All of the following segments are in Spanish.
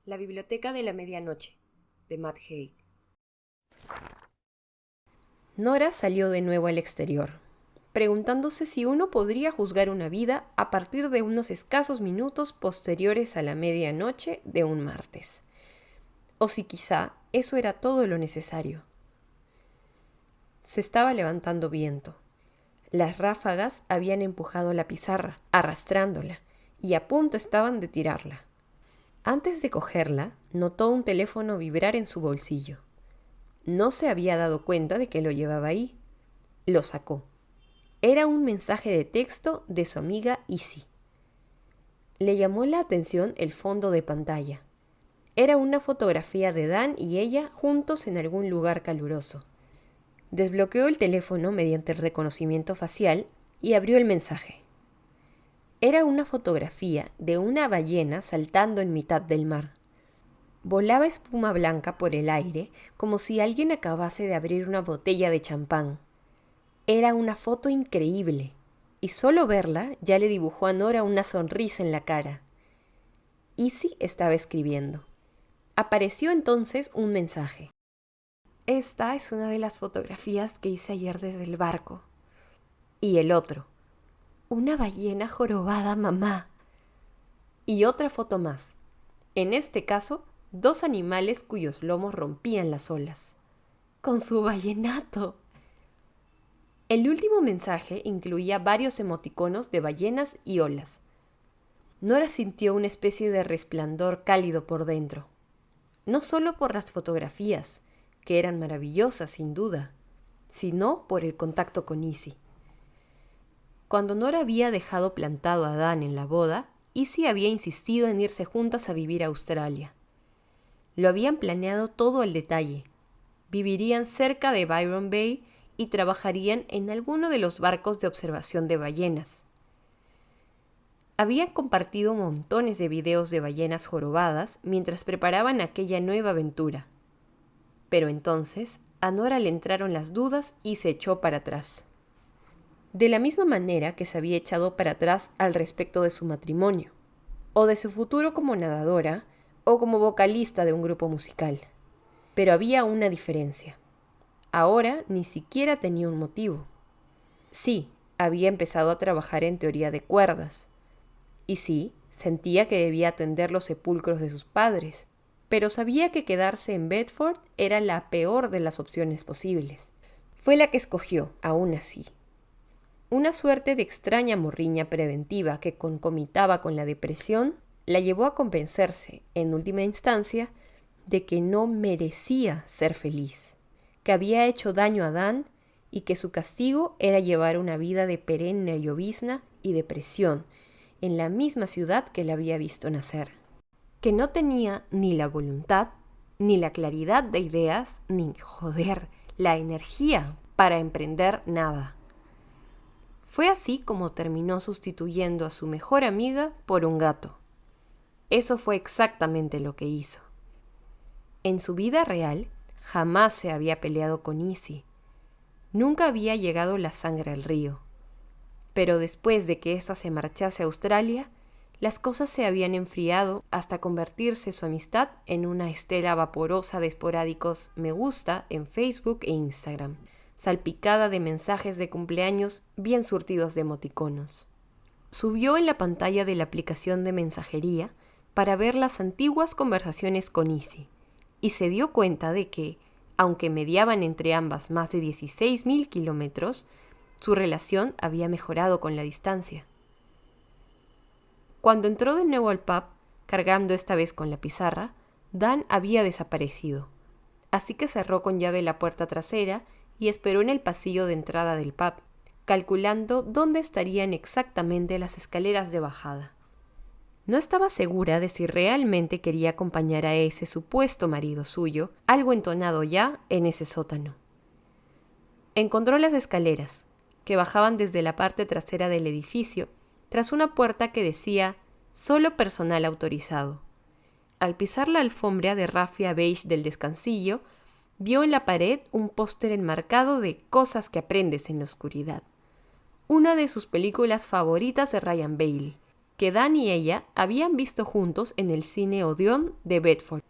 La biblioteca de la medianoche, de Matt Haig. Nora salió de nuevo al exterior, preguntándose si uno podría juzgar una vida a partir de unos escasos minutos posteriores a la medianoche de un martes, o si quizá eso era todo lo necesario. Se estaba levantando viento. Las ráfagas habían empujado la pizarra, arrastrándola, y a punto estaban de tirarla. Antes de cogerla, notó un teléfono vibrar en su bolsillo. No se había dado cuenta de que lo llevaba ahí. Lo sacó. Era un mensaje de texto de su amiga Izzy. Le llamó la atención el fondo de pantalla. Era una fotografía de Dan y ella juntos en algún lugar caluroso. Desbloqueó el teléfono mediante el reconocimiento facial y abrió el mensaje. Era una fotografía de una ballena saltando en mitad del mar. Volaba espuma blanca por el aire como si alguien acabase de abrir una botella de champán. Era una foto increíble, y solo verla ya le dibujó a Nora una sonrisa en la cara. Izzy estaba escribiendo. Apareció entonces un mensaje. Esta es una de las fotografías que hice ayer desde el barco. Y el otro. Una ballena jorobada, mamá. Y otra foto más. En este caso, 2 animales cuyos lomos rompían las olas. ¡Con su vallenato! El último mensaje incluía varios emoticonos de ballenas y olas. Nora sintió una especie de resplandor cálido por dentro. No solo por las fotografías, que eran maravillosas sin duda, sino por el contacto con Izzy. Cuando Nora había dejado plantado a Dan en la boda, Izzy había insistido en irse juntas a vivir a Australia. Lo habían planeado todo al detalle. Vivirían cerca de Byron Bay y trabajarían en alguno de los barcos de observación de ballenas. Habían compartido montones de videos de ballenas jorobadas mientras preparaban aquella nueva aventura. Pero entonces a Nora le entraron las dudas y se echó para atrás. De la misma manera que se había echado para atrás al respecto de su matrimonio, o de su futuro como nadadora, o como vocalista de un grupo musical. Pero había una diferencia. Ahora ni siquiera tenía un motivo. Sí, había empezado a trabajar en teoría de cuerdas. Y sí, sentía que debía atender los sepulcros de sus padres, pero sabía que quedarse en Bedford era la peor de las opciones posibles. Fue la que escogió, aún así. Una suerte de extraña morriña preventiva que concomitaba con la depresión la llevó a convencerse, en última instancia, de que no merecía ser feliz, que había hecho daño a Dan y que su castigo era llevar una vida de perenne llovizna y depresión en la misma ciudad que la había visto nacer, que no tenía ni la voluntad, ni la claridad de ideas, ni, la energía para emprender nada. Fue así como terminó sustituyendo a su mejor amiga por un gato. Eso fue exactamente lo que hizo. En su vida real, jamás se había peleado con Izzy. Nunca había llegado la sangre al río. Pero después de que ésta se marchase a Australia, las cosas se habían enfriado hasta convertirse su amistad en una estela vaporosa de esporádicos me gusta en Facebook e Instagram, salpicada de mensajes de cumpleaños bien surtidos de emoticonos. Subió en la pantalla de la aplicación de mensajería para ver las antiguas conversaciones con Izzy y se dio cuenta de que, aunque mediaban entre ambas más de 16.000 kilómetros, su relación había mejorado con la distancia. Cuando entró de nuevo al pub, cargando esta vez con la pizarra, Dan había desaparecido, así que cerró con llave la puerta trasera y esperó en el pasillo de entrada del pub, calculando dónde estarían exactamente las escaleras de bajada. No estaba segura de si realmente quería acompañar a ese supuesto marido suyo, algo entonado ya en ese sótano. Encontró las escaleras, que bajaban desde la parte trasera del edificio, tras una puerta que decía «Solo personal autorizado». Al pisar la alfombra de rafia beige del descansillo, vio en la pared un póster enmarcado de Cosas que aprendes en la oscuridad, una de sus películas favoritas de Ryan Bailey, que Dan y ella habían visto juntos en el cine Odeon de Bedford.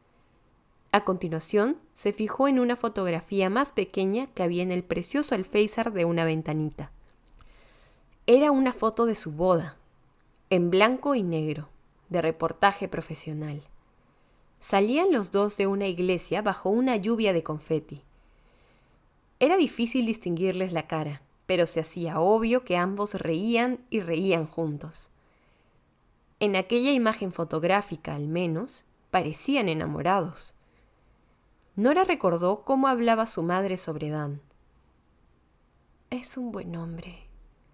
A continuación, se fijó en una fotografía más pequeña que había en el precioso alféizar de una ventanita. Era una foto de su boda, en blanco y negro, de reportaje profesional. Salían los dos de una iglesia bajo una lluvia de confeti. Era difícil distinguirles la cara, pero se hacía obvio que ambos reían y reían juntos. En aquella imagen fotográfica, al menos, parecían enamorados. Nora recordó cómo hablaba su madre sobre Dan. Es un buen hombre.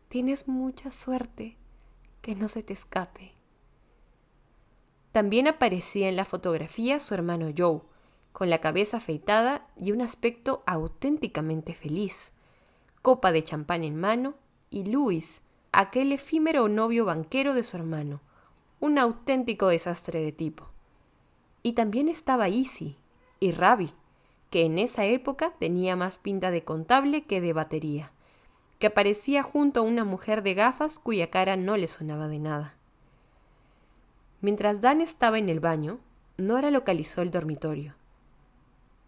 Tienes mucha suerte. Que no se te escape. También aparecía en la fotografía su hermano Joe, con la cabeza afeitada y un aspecto auténticamente feliz, copa de champán en mano, y Louis, aquel efímero novio banquero de su hermano, un auténtico desastre de tipo. Y también estaba Izzy y Ravi, que en esa época tenía más pinta de contable que de batería, que aparecía junto a una mujer de gafas cuya cara no le sonaba de nada. Mientras Dan estaba en el baño, Nora localizó el dormitorio.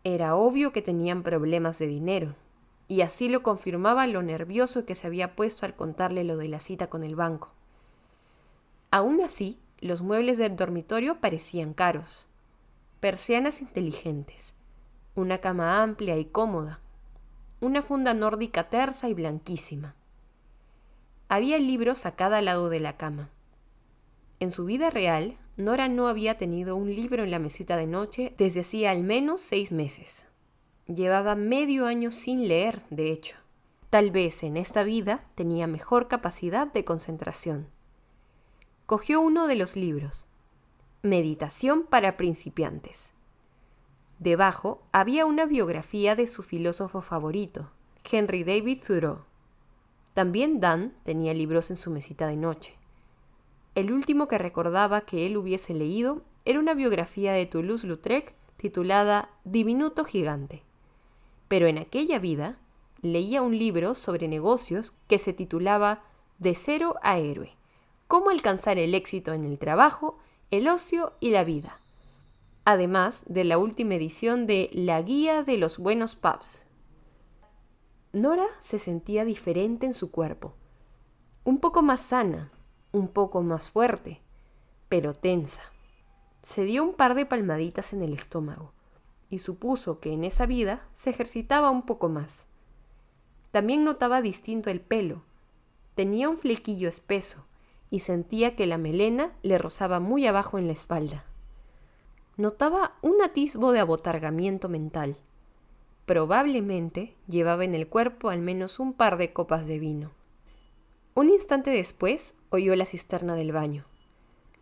Era obvio que tenían problemas de dinero, y así lo confirmaba lo nervioso que se había puesto al contarle lo de la cita con el banco. Aún así, los muebles del dormitorio parecían caros. Persianas inteligentes, una cama amplia y cómoda, una funda nórdica tersa y blanquísima. Había libros a cada lado de la cama. En su vida real, Nora no había tenido un libro en la mesita de noche desde hacía al menos 6 meses. Llevaba medio año sin leer, de hecho. Tal vez en esta vida tenía mejor capacidad de concentración. Cogió uno de los libros, Meditación para principiantes. Debajo había una biografía de su filósofo favorito, Henry David Thoreau. También Dan tenía libros en su mesita de noche. El último que recordaba que él hubiese leído era una biografía de Toulouse-Lautrec titulada Diminuto Gigante. Pero en aquella vida leía un libro sobre negocios que se titulaba De cero a héroe: cómo alcanzar el éxito en el trabajo, el ocio y la vida. Además de la última edición de La Guía de los Buenos Pubs. Nora se sentía diferente en su cuerpo, un poco más sana, un poco más fuerte, pero tensa. Se dio un par de palmaditas en el estómago y supuso que en esa vida se ejercitaba un poco más. También notaba distinto el pelo. Tenía un flequillo espeso y sentía que la melena le rozaba muy abajo en la espalda. Notaba un atisbo de abotargamiento mental. Probablemente llevaba en el cuerpo al menos un par de copas de vino. Un instante después oyó la cisterna del baño.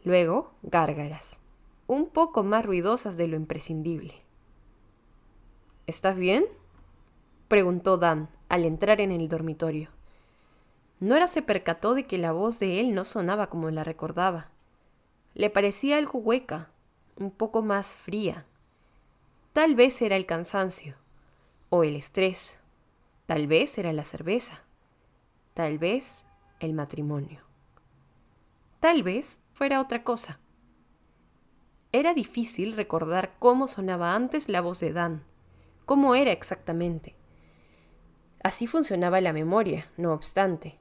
Luego, gárgaras, un poco más ruidosas de lo imprescindible. ¿Estás bien?, preguntó Dan al entrar en el dormitorio. Nora se percató de que la voz de él no sonaba como la recordaba. Le parecía algo hueca, un poco más fría. Tal vez era el cansancio, o el estrés. Tal vez era la cerveza. Tal vez el matrimonio. Tal vez fuera otra cosa. Era difícil recordar cómo sonaba antes la voz de Dan, cómo era exactamente. Así funcionaba la memoria, no obstante.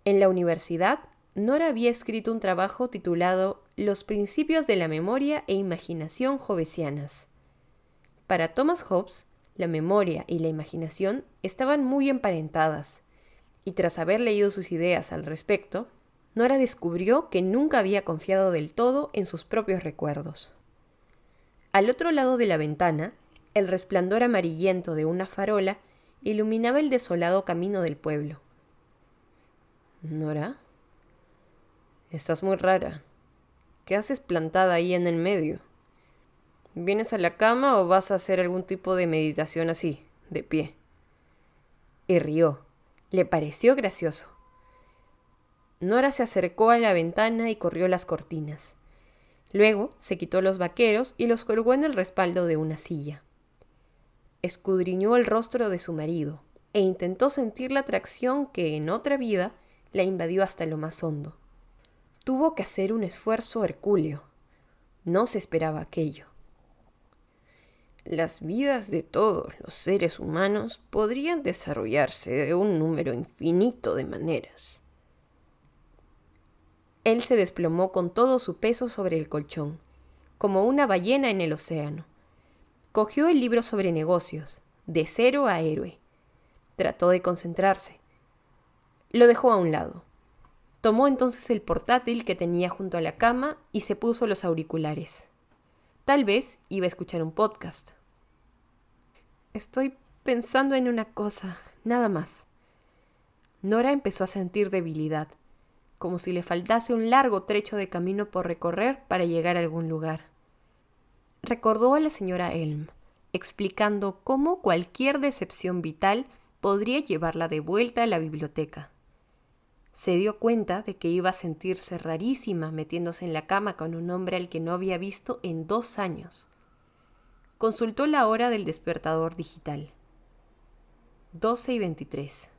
En la universidad, Nora había escrito un trabajo titulado Los principios de la memoria e imaginación hobbesianas. Para Thomas Hobbes, la memoria y la imaginación estaban muy emparentadas, y tras haber leído sus ideas al respecto, Nora descubrió que nunca había confiado del todo en sus propios recuerdos. Al otro lado de la ventana, el resplandor amarillento de una farola iluminaba el desolado camino del pueblo. ¿Nora? Estás muy rara. ¿Qué haces plantada ahí en el medio? ¿Vienes a la cama o vas a hacer algún tipo de meditación así, de pie? Y rió. Le pareció gracioso. Nora se acercó a la ventana y corrió las cortinas. Luego se quitó los vaqueros y los colgó en el respaldo de una silla. Escudriñó el rostro de su marido e intentó sentir la atracción que en otra vida la invadió hasta lo más hondo. Tuvo que hacer un esfuerzo hercúleo. No se esperaba aquello. Las vidas de todos los seres humanos podrían desarrollarse de un número infinito de maneras. Él se desplomó con todo su peso sobre el colchón, como una ballena en el océano. Cogió el libro sobre negocios, de cero a héroe. Trató de concentrarse. Lo dejó a un lado. Tomó entonces el portátil que tenía junto a la cama y se puso los auriculares. Tal vez iba a escuchar un podcast. Estoy pensando en una cosa, nada más. Nora empezó a sentir debilidad, como si le faltase un largo trecho de camino por recorrer para llegar a algún lugar. Recordó a la señora Elm, explicando cómo cualquier decepción vital podría llevarla de vuelta a la biblioteca. Se dio cuenta de que iba a sentirse rarísima metiéndose en la cama con un hombre al que no había visto en 2 años. Consultó la hora del despertador digital. 12:23.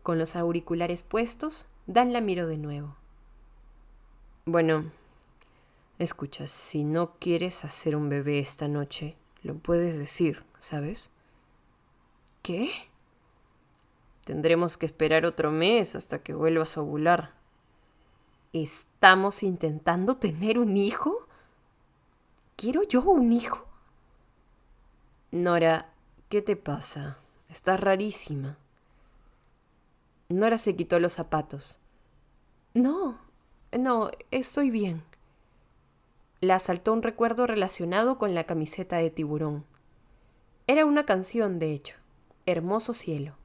Con los auriculares puestos, Dan la miró de nuevo. Bueno, escucha, si no quieres hacer un bebé esta noche, lo puedes decir, ¿sabes? ¿Qué? Tendremos que esperar otro mes hasta que vuelvas a ovular. ¿Estamos intentando tener un hijo? ¿Quiero yo un hijo? Nora, ¿qué te pasa? Estás rarísima. Nora se quitó los zapatos. No, estoy bien. La asaltó un recuerdo relacionado con la camiseta de tiburón. Era una canción, de hecho. Hermoso cielo.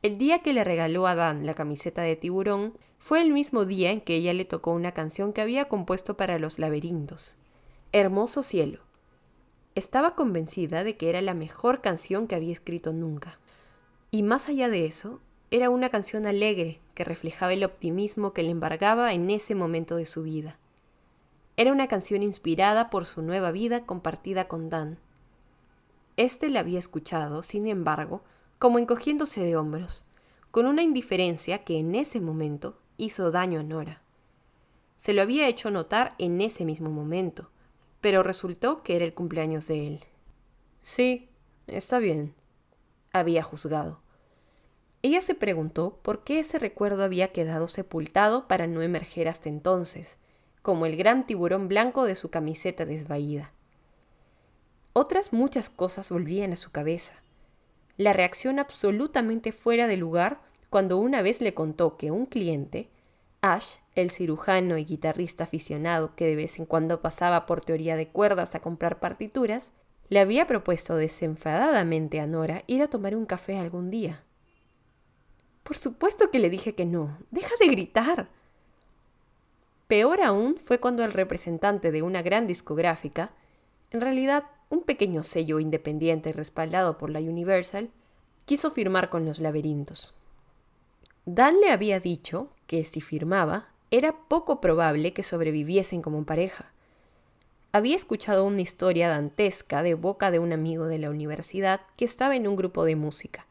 El día que le regaló a Dan la camiseta de tiburón fue el mismo día en que ella le tocó una canción que había compuesto para los laberintos. Hermoso cielo. Estaba convencida de que era la mejor canción que había escrito nunca. Y más allá de eso, era una canción alegre que reflejaba el optimismo que le embargaba en ese momento de su vida. Era una canción inspirada por su nueva vida compartida con Dan. Este la había escuchado, sin embargo, como encogiéndose de hombros, con una indiferencia que en ese momento hizo daño a Nora. Se lo había hecho notar en ese mismo momento, pero resultó que era el cumpleaños de él. Sí, está bien, había juzgado. Ella se preguntó por qué ese recuerdo había quedado sepultado para no emerger hasta entonces, como el gran tiburón blanco de su camiseta desvaída. Otras muchas cosas volvían a su cabeza. La reacción absolutamente fuera de lugar cuando una vez le contó que un cliente, Ash, el cirujano y guitarrista aficionado que de vez en cuando pasaba por teoría de cuerdas a comprar partituras, le había propuesto desenfadadamente a Nora ir a tomar un café algún día. Por supuesto que le dije que no. ¡Deja de gritar! Peor aún fue cuando el representante de una gran discográfica, en realidad un pequeño sello independiente respaldado por la Universal, quiso firmar con los laberintos. Dan le había dicho que si firmaba, era poco probable que sobreviviesen como pareja. Había escuchado una historia dantesca de boca de un amigo de la universidad que estaba en un grupo de música.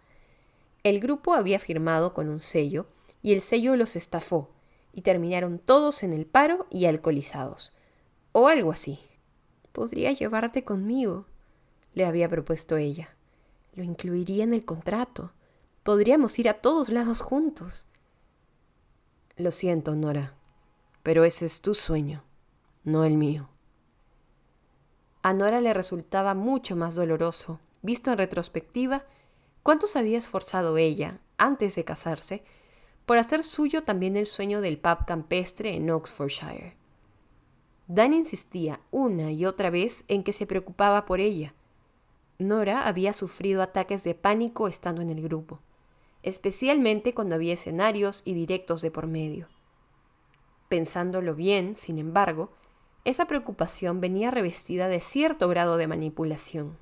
El grupo había firmado con un sello y el sello los estafó y terminaron todos en el paro y alcoholizados. O algo así. «Podría llevarte conmigo», le había propuesto ella. «Lo incluiría en el contrato. Podríamos ir a todos lados juntos». «Lo siento, Nora, pero ese es tu sueño, no el mío». A Nora le resultaba mucho más doloroso, visto en retrospectiva, cuánto se había esforzado ella, antes de casarse, por hacer suyo también el sueño del pub campestre en Oxfordshire. Dan insistía una y otra vez en que se preocupaba por ella. Nora había sufrido ataques de pánico estando en el grupo, especialmente cuando había escenarios y directos de por medio. Pensándolo bien, sin embargo, esa preocupación venía revestida de cierto grado de manipulación.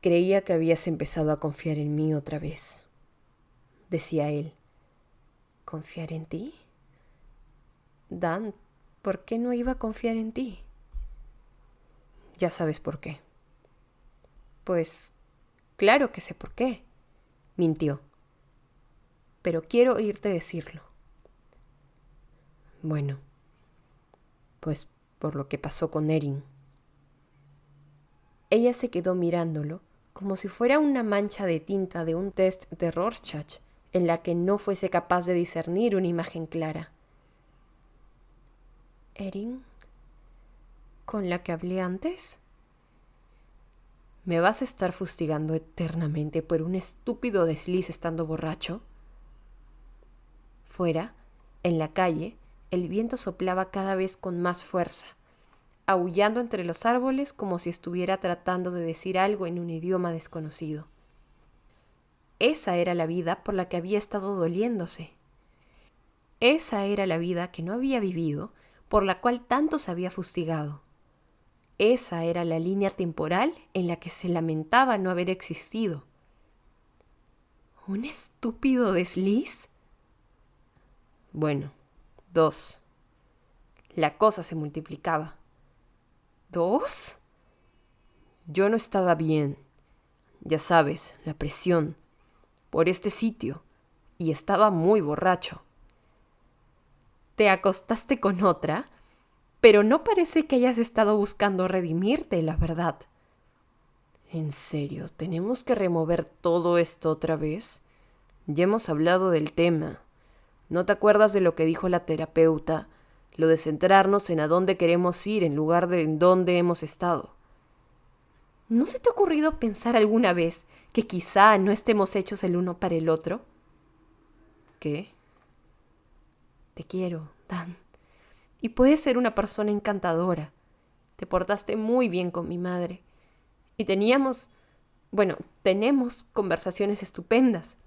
«Creía que habías empezado a confiar en mí otra vez», decía él. «¿Confiar en ti? Dan, ¿por qué no iba a confiar en ti?» «Ya sabes por qué». «Pues, claro que sé por qué», mintió. «Pero quiero oírte decirlo». Bueno, pues por lo que pasó con Erin. Ella se quedó mirándolo como si fuera una mancha de tinta de un test de Rorschach en la que no fuese capaz de discernir una imagen clara. ¿Erin? ¿Con la que hablé antes? ¿Me vas a estar fustigando eternamente por un estúpido desliz estando borracho? Fuera, en la calle, el viento soplaba cada vez con más fuerza, aullando entre los árboles como si estuviera tratando de decir algo en un idioma desconocido. Esa era la vida por la que había estado doliéndose. Esa era la vida que no había vivido, por la cual tanto se había fustigado. Esa era la línea temporal en la que se lamentaba no haber existido. ¿Un estúpido desliz? Bueno, 2. La cosa se multiplicaba. ¿2? Yo no estaba bien. Ya sabes, la presión. Por este sitio. Y estaba muy borracho. ¿Te acostaste con otra? Pero no parece que hayas estado buscando redimirte, la verdad. ¿En serio? ¿Tenemos que remover todo esto otra vez? Ya hemos hablado del tema. ¿No te acuerdas de lo que dijo la terapeuta? Lo de centrarnos en a dónde queremos ir en lugar de en dónde hemos estado. ¿No se te ha ocurrido pensar alguna vez que quizá no estemos hechos el uno para el otro? ¿Qué? Te quiero, Dan. Y puedes ser una persona encantadora. Te portaste muy bien con mi madre. Y tenemos conversaciones estupendas.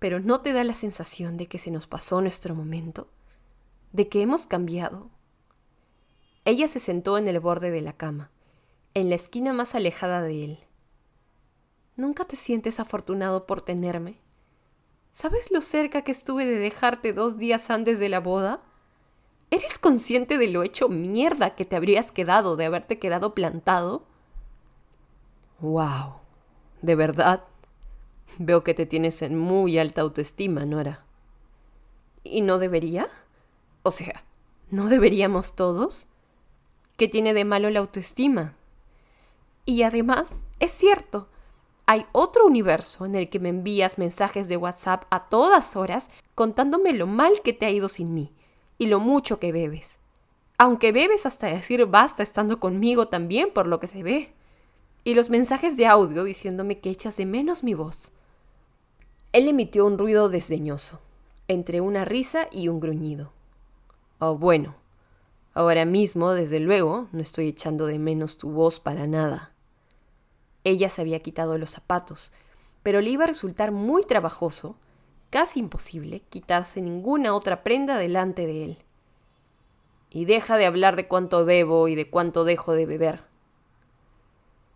Pero ¿no te da la sensación de que se nos pasó nuestro momento? ¿De que hemos cambiado? Ella se sentó en el borde de la cama, en la esquina más alejada de él. ¿Nunca te sientes afortunado por tenerme? ¿Sabes lo cerca que estuve de dejarte 2 días antes de la boda? ¿Eres consciente de lo hecho mierda que te habrías quedado de haberte quedado plantado? ¡Wow! ¿De verdad? Veo que te tienes en muy alta autoestima, Nora. ¿Y no debería? O sea, ¿no deberíamos todos? ¿Qué tiene de malo la autoestima? Y además, es cierto, hay otro universo en el que me envías mensajes de WhatsApp a todas horas contándome lo mal que te ha ido sin mí y lo mucho que bebes. Aunque bebes hasta decir basta estando conmigo también por lo que se ve. Y los mensajes de audio diciéndome que echas de menos mi voz. Él emitió un ruido desdeñoso, entre una risa y un gruñido. Oh, bueno, ahora mismo, desde luego, no estoy echando de menos tu voz para nada. Ella se había quitado los zapatos, pero le iba a resultar muy trabajoso, casi imposible, quitarse ninguna otra prenda delante de él. Y deja de hablar de cuánto bebo y de cuánto dejo de beber.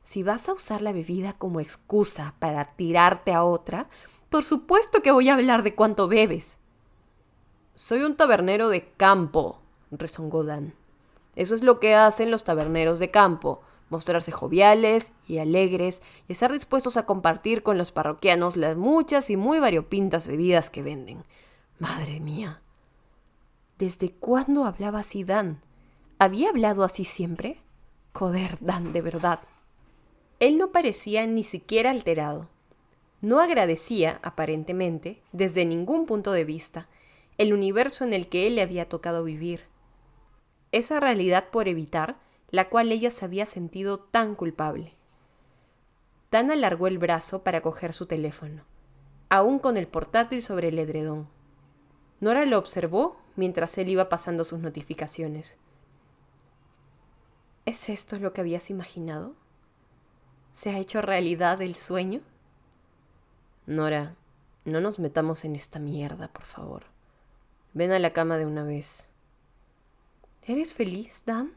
Si vas a usar la bebida como excusa para tirarte a otra, por supuesto que voy a hablar de cuánto bebes. Soy un tabernero de campo, rezongó Dan. Eso es lo que hacen los taberneros de campo, mostrarse joviales y alegres y estar dispuestos a compartir con los parroquianos las muchas y muy variopintas bebidas que venden. Madre mía. ¿Desde cuándo hablaba así Dan? ¿Había hablado así siempre? Joder, Dan, de verdad. Él no parecía ni siquiera alterado. No agradecía, aparentemente, desde ningún punto de vista, el universo en el que él le había tocado vivir. Esa realidad por evitar, la cual ella se había sentido tan culpable. Dan alargó el brazo para coger su teléfono, aún con el portátil sobre el edredón. Nora lo observó mientras él iba pasando sus notificaciones. ¿Es esto lo que habías imaginado? ¿Se ha hecho realidad el sueño? Nora, no nos metamos en esta mierda, por favor. Ven a la cama de una vez. ¿Eres feliz, Dan?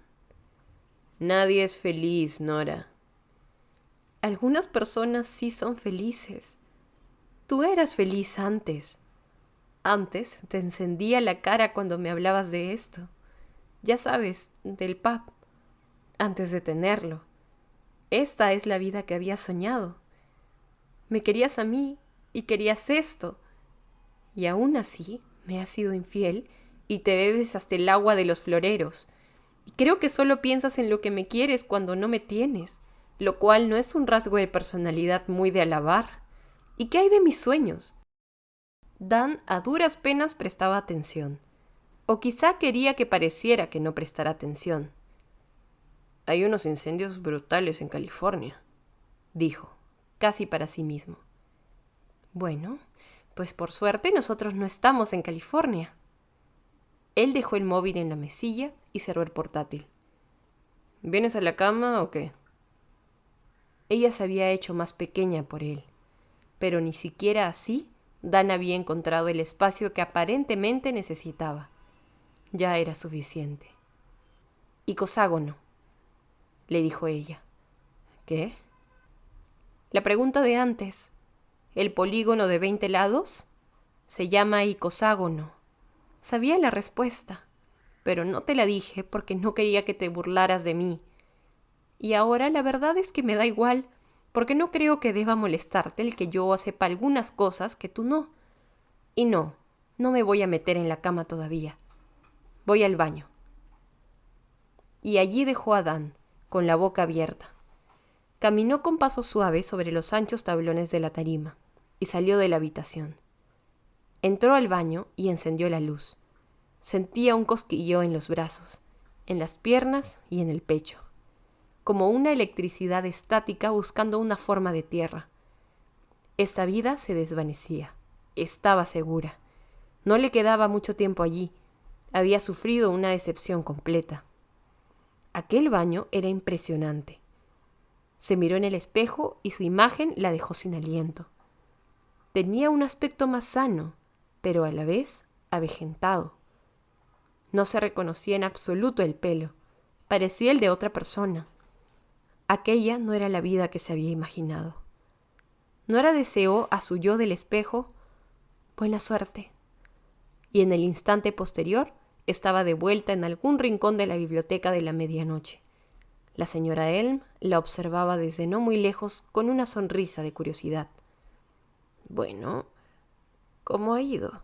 Nadie es feliz, Nora. Algunas personas sí son felices. Tú eras feliz antes. Antes te encendía la cara cuando me hablabas de esto. Ya sabes, del pub. Antes de tenerlo. Esta es la vida que había soñado. Me querías a mí y querías esto. Y aún así me has sido infiel y te bebes hasta el agua de los floreros. Y creo que solo piensas en lo que me quieres cuando no me tienes, lo cual no es un rasgo de personalidad muy de alabar. ¿Y qué hay de mis sueños? Dan a duras penas prestaba atención, o quizá quería que pareciera que no prestara atención. Hay unos incendios brutales en California, dijo, casi para sí mismo. Bueno, pues por suerte nosotros no estamos en California. Él dejó el móvil en la mesilla y cerró el portátil. ¿Vienes a la cama o qué? Ella se había hecho más pequeña por él, pero ni siquiera así Dan había encontrado el espacio que aparentemente necesitaba. Ya era suficiente. Icoságono, le dijo ella. ¿Qué? La pregunta de antes. ¿El polígono de 20 lados? Se llama icoságono. Sabía la respuesta, pero no te la dije porque no quería que te burlaras de mí. Y ahora la verdad es que me da igual, porque no creo que deba molestarte el que yo sepa algunas cosas que tú no. Y no me voy a meter en la cama todavía. Voy al baño. Y allí dejó a Dan, con la boca abierta. Caminó con paso suave sobre los anchos tablones de la tarima y salió de la habitación. Entró al baño y encendió la luz. Sentía un cosquilleo en los brazos, en las piernas y en el pecho, como una electricidad estática buscando una forma de tierra. Esta vida se desvanecía. Estaba segura. No le quedaba mucho tiempo allí. Había sufrido una decepción completa. Aquel baño era impresionante. Se miró en el espejo y su imagen la dejó sin aliento. Tenía un aspecto más sano, pero a la vez avejentado. No se reconocía en absoluto el pelo. Parecía el de otra persona. Aquella no era la vida que se había imaginado. Nora deseó a su yo del espejo buena suerte. Y en el instante posterior estaba de vuelta en algún rincón de la biblioteca de la medianoche. La señora Elm la observaba desde no muy lejos con una sonrisa de curiosidad. Bueno, ¿cómo ha ido?